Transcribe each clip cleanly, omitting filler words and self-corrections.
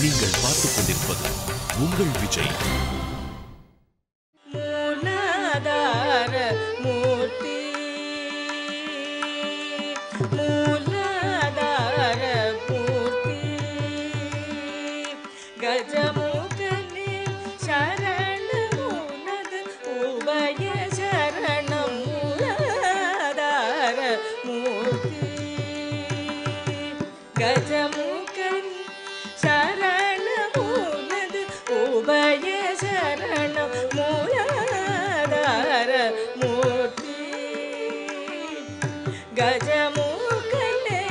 நீங்கள் பார்த்துக் கொண்டிருப்பது உங்கள் விஜய். மூலாதார மூர்த்தி, மூலாதார மூர்த்தி, கஜமுகனே சரணமுனது உபய சரணம். மூலாதார மூர்த்தி, கஜமுகனே சரணமுனது உபய சரணம். மூலாதார மூர்த்தி, கஜமுகனே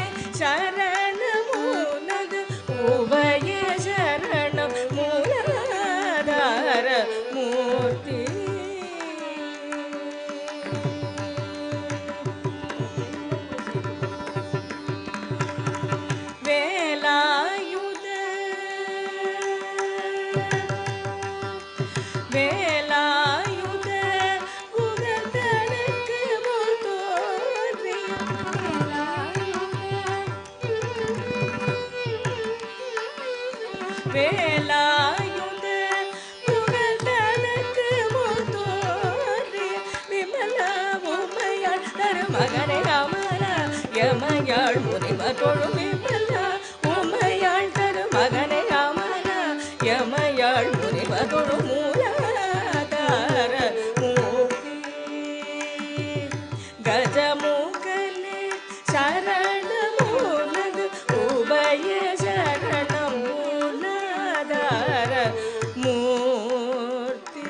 சரணமுனது உபய சரணம். மூலாதார மூர்த்தி, வேலாயுத வேலாயுத குகதனுக்கு முத்தோன்றி, வேலாயுத குகதனுக்கு முத்தோன்றி, விமலா உமையாள் தருமகனை அமரா யமயாள் முனிவர் தொழும். விமலா உமையாள் தருமகனை அமரா யமயாள் முனிவர் தொழும். மூலாதார மூர்த்தி, கஜமுகனே சரணமுனது உபய சரணம். மூலாதார மூர்த்தி,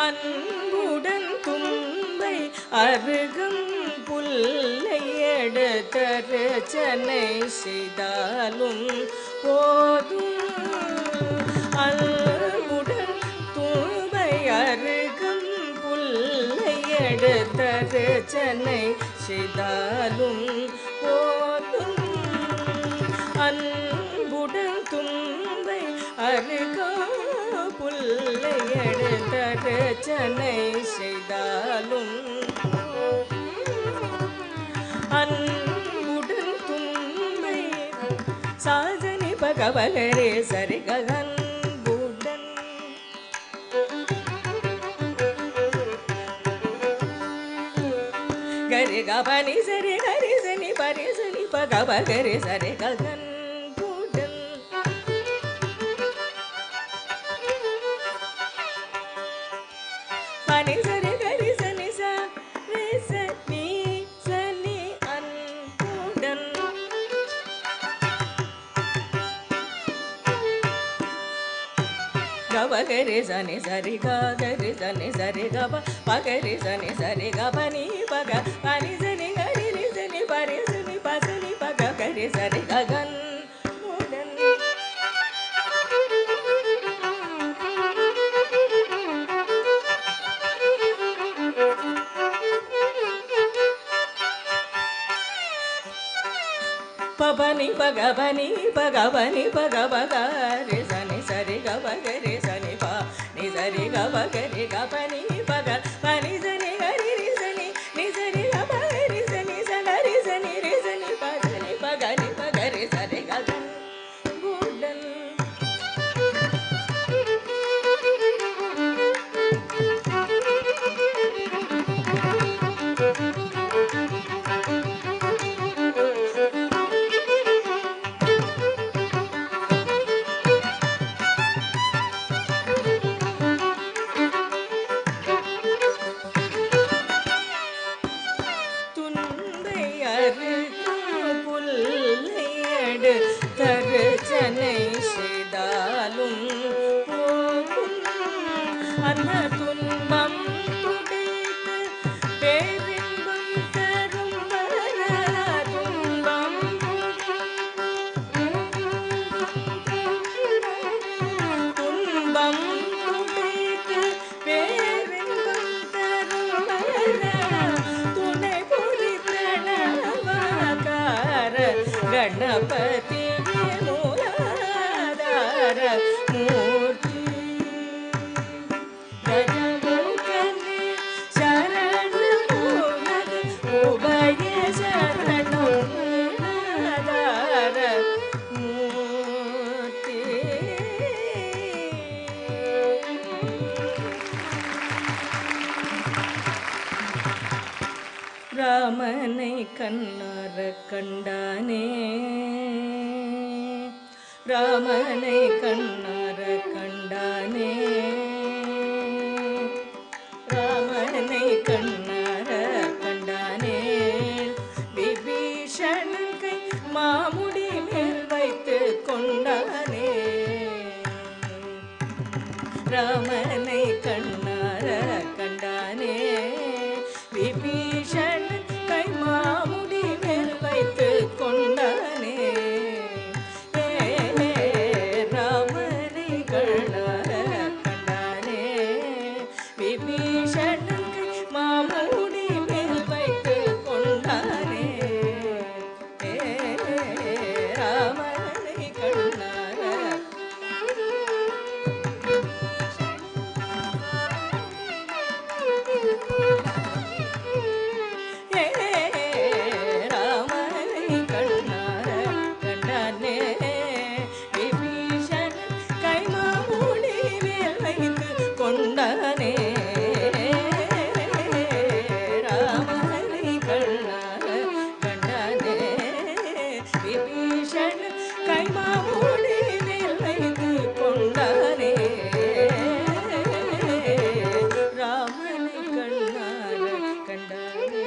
அன்புடன் தும்பை அருகும் புல்லை எடுத்தரச்சனை செய்தாலும் போதும். அன்புடன் தும்பை அருகும் புல்லை எடுத்தரச்சனை செய்தாலும் போதும். அன்புடன் தும்பை அருகும் புல்லை எடுத்தரச்சனை செய்தாலும், அன்புடன் தும்பை சாஜனி பகவகரே சரிகன்புடன், கரி கபனி சரி கரி சனி பரி சனி பகவகரே சரிகன்புடன், பனி சரி கரி சனி சா ரே சனி சனி அன்புடன், கபகரி சனி சரி கரி சனி சரி கப பகரி சனி சரி கபனி பக பனி சனி கரி சனி பரி சனி பசனி பக கரி சரி ககன் முடன், பபனி பகபனி பகபனி பகபகரி சனி சரி கபகரி சனி ப நி சரி கபகரி கபனி பக பனி சனி கரி ரி சனி நி சரி கபகரி சனி சகரி சனி ரி சனி பகனி பகனி பகரி சரி ககன் குடன், துன்பை அறுக்கும் புல்லை எடுத்தரச்சனை செய்தாலும் போகும். அந்த துன்பம் துடைத்து பேரின்பம் தரும் வர, துன்பம் துன்பம் துடைத்து பேரின்பம் தரும் வர, துணை புரி பிரணவகார கணபதி மூலாதார மூர்த்தி, கஜமுகனே சரணமுனது உபய ராமனை கண்ணார கண்டானே ராமனை கண்ணார கண்டானே ராமனை கண்ணார கண்டானே விபீஷணன் கை மாமுடி மேல் வைத்து கொண்டானே ராமனை கண்ணார கண்டானே விபீஷணன் கை மாமுடி மேல் வைத்து கொண்டானே ராமனை கண்ணார கண்டானே விபீஷணன் கை மாமுடி மேல் வைத்து கொண்டானே ராமனை கண்ணார கொண்டானே ராமனை கண்ணார கண்டானே விபீஷணன் கைமாமூடி மேல் வைத்து கொண்டானே ராமனை கண்ணார கண்டானே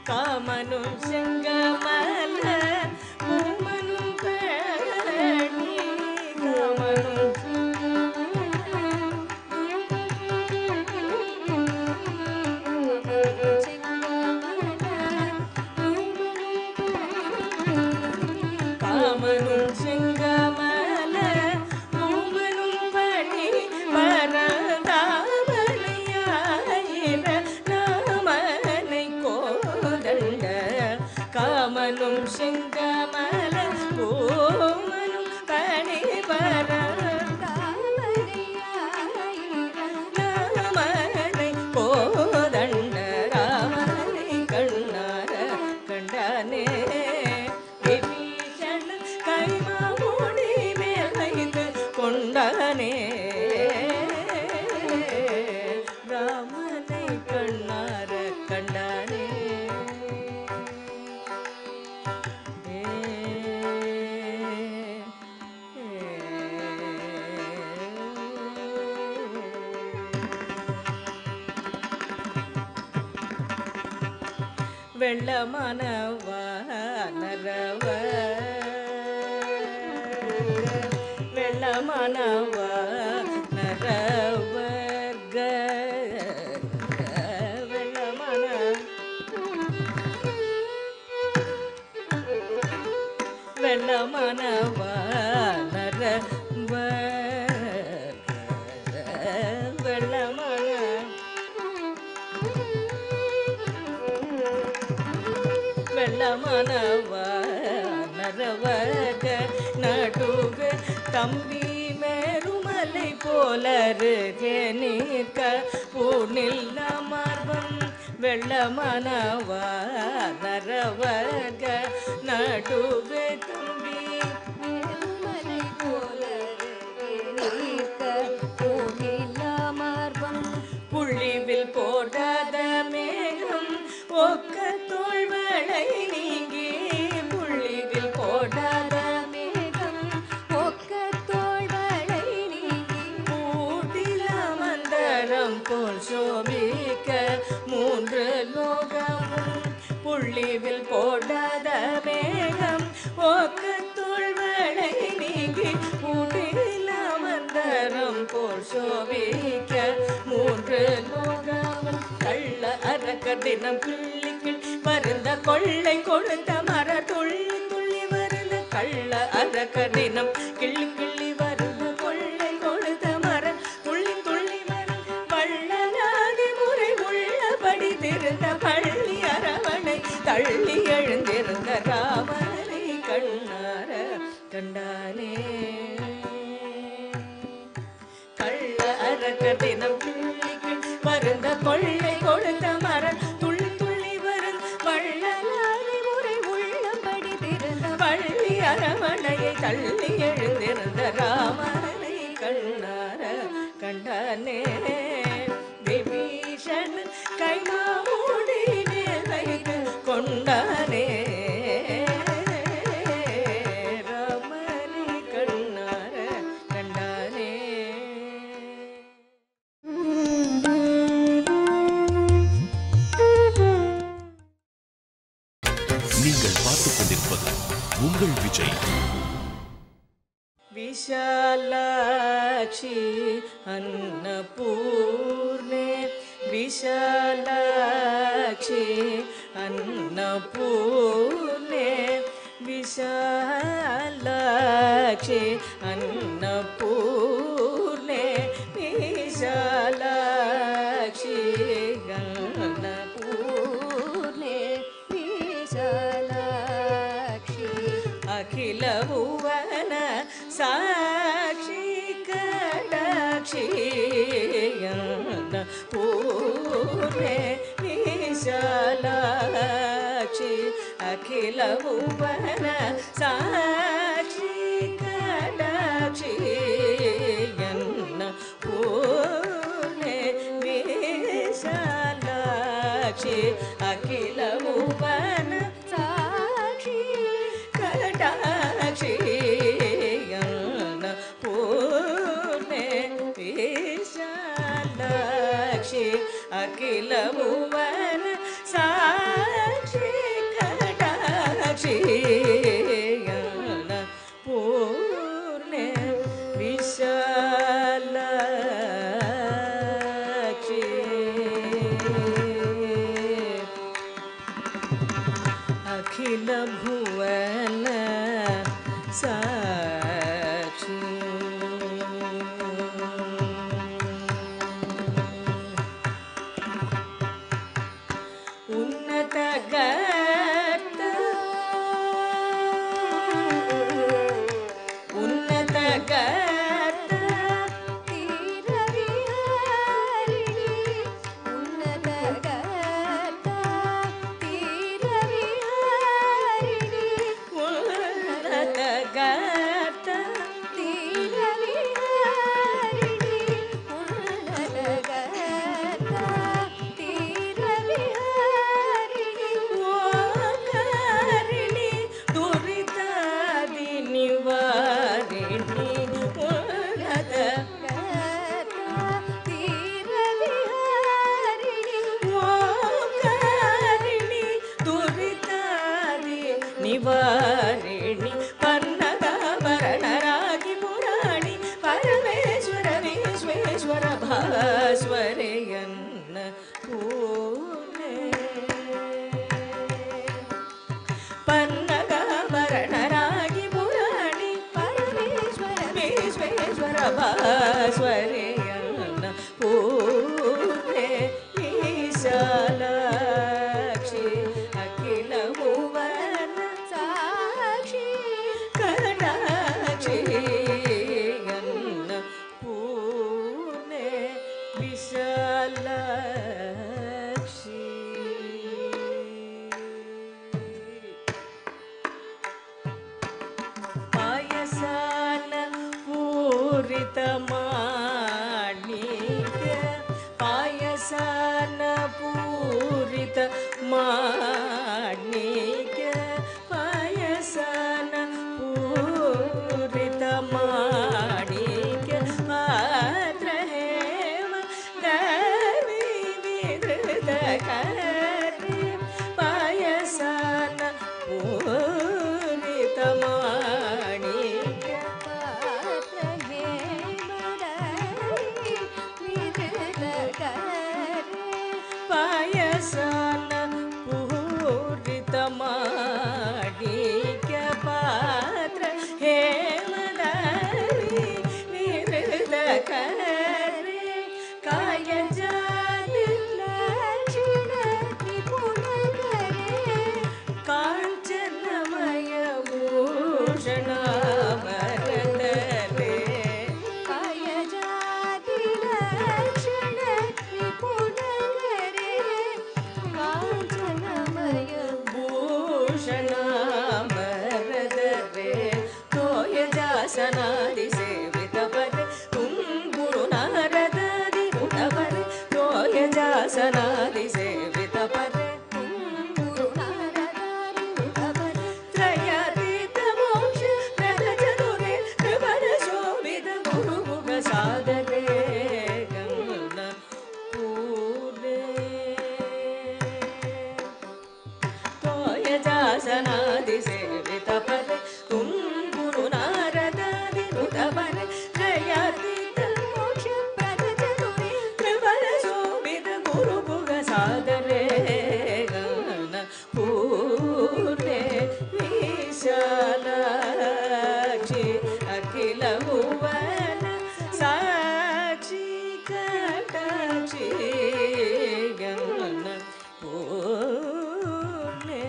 காமனும் செங்கமல பூமனும் பழனி காமனும் காமனும் செங்கமல பூமனும் பழனி வரதாமலையாயிர நாமனை கோதண்ட காமனும் செங்கமல பூமனும் பணி வரதாமலையாயிர கோதண்ட ராமனை கண்ணார கண்டானே விபீஷணன் கைமாமுடி மேல் வைத்து கொண்டானே ராமனை கண்ணார கண்டானே வெள்ளமானவ நரவ வெள்ளமானவ நரவர்க வெள்ளமான வெள்ளமானவ நரவர்க வெள்ளமான வெள்ளமானவ நரவக நடுக தம்பி மேருமலை போலருகே நீக்க பூனில் அமர்வம் வெள்ளமானவ நரவக நடுக தம்பி மேருமலை போலருகே நீக்க பூனில் அமர்வம் புள்ளிவில் போடாத மேகம் ஒக்க தோள்வளை நீங்கி புள்ளிவில் போடாத மேகம் ஒக்க தோள்வளை நீங்கி பூட்டில மந்தரம் போல் சோபிக்க மூன்று லோகமும் புள்ளிவில் போடாத மேகம் ஒக்க தோள்வளை நீங்கி பூட்டில மந்தரம் போல் சோபிக்க மூன்று லோகமும் கள்ள அரக்க தினம் கிள்ளிக்கிள் வருந்த கொள்ளை கொடுத்த மர துள்ளி துள்ளி வருந்த கள்ள அரக்க தினம் கிள்ளி கிள்ளி வருந்த கொள்ளை கொடுத்த மர துள்ளி துள்ளி வருந்த வள்ளலாதி முறை உள்ளபடி திருந்த பள்ளி அரவணை தள்ளி எழுந்திருந்த ராமனை கண்ணார கண்டானே கள்ள அரக்க தினம் கிள்ளிக்கிள் வருந்த கொள்ளை கொடுத்த மர துள்ளி துள்ளி வருந்த வள்ளலாதி முறை உள்ளபடி திருந்த பள்ளி அரவணையை தள்ளி எழுந்திருந்த ராமனை கண்ணார கண்டானே விபீஷன் கைமாமூடி வைத்து கொண்டானே ராமனை கண்ணார கண்டானே. நீங்கள் பார்த்துக் கொண்டிருப்பது உங்கள் விஜய். விஷாலாட்சி அன்னபூர்ணே விஷாலாட்சி அன்னபூர்ணே விஷாலாட்சி அன்னபூர்ணே விஷாலாட்சி அன்னபூர்ணே விஷாலாட்சி அகில புவன சாட்சி கடாட்சி பூர்ணே விஷாலாட்சி அகில புவன சாட்சி கடாட்சி பூர்ணே விஷாலாட்சி அகில புவன சாட்சி கடாட்சி அகில புவன சாட்சி கடாட்சி பூர்ணே விஷாலாட்சி. அகில புவன சாட்சி உன்னத கர்த்த உன்னத கர்த்த தீரவிஹாரிணி உன்னத கர்த்த தீரவிஹாரிணி உன்னத கர்த்த தீரவிஹாரிணி உன்னத கர்த்த தீரவிஹாரிணி ஓகாரிணி துரிதாதி நிவாரிணி உன்னத கர்த்த தீரவிஹாரிணி ஓகாரிணி துரிதாதி நிவாரிணி பன்னதாபரணராகி புராணி பரமேஸ்வர விஸ்வேஸ்வர பாஸ்வரேயನ್ನ பூர்ணே பன்னதாபரணராகி புராணி பரமேஸ்வர விஸ்வேஸ்வர பாஸ்வரேயನ್ನ பூர்ணே விஷாலாட்சி அகில புவன சாட்சி கடாட்சி பூர்ணே விஷாலாட்சி. பாயசான பூரித மாணிக்ய பாயசான பூரித மாணிக்ய பாயசான பூரித மாணிக்ய பாத்ர ஹேம தர்வி விதೃತ கரி பாயசான பூரித மாணிக்ய பாத்ர ஹேம தர்வி விதೃತ கரி பாயசான பூரித மாணிக்ய பாத்ர ஹேಮ தர்வி விதೃತ கரி காயஜாதி லட்சண த்ரிபுரகரே காஞ்சனமய பூஷண வரதரே காயஜாதி லட்சண த்ரிபுரகரே காஞ்சனமய பூஷண வரதரே தோயஜாசனாதி பகவன் ஜயாதீத மோட்ச பிரத சதுரே த்ரிபல சோபித குரு புக சாகரே பூர்ணே விசாலாட்சி அகில புவன சாட்சி கடாட்சி பூர்ணே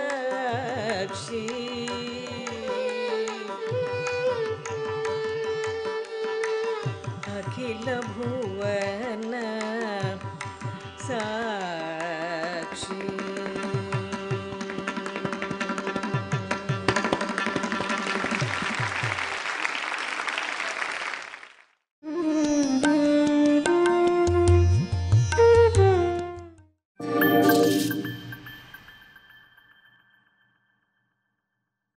விசாலாட்சி அகில புவன சா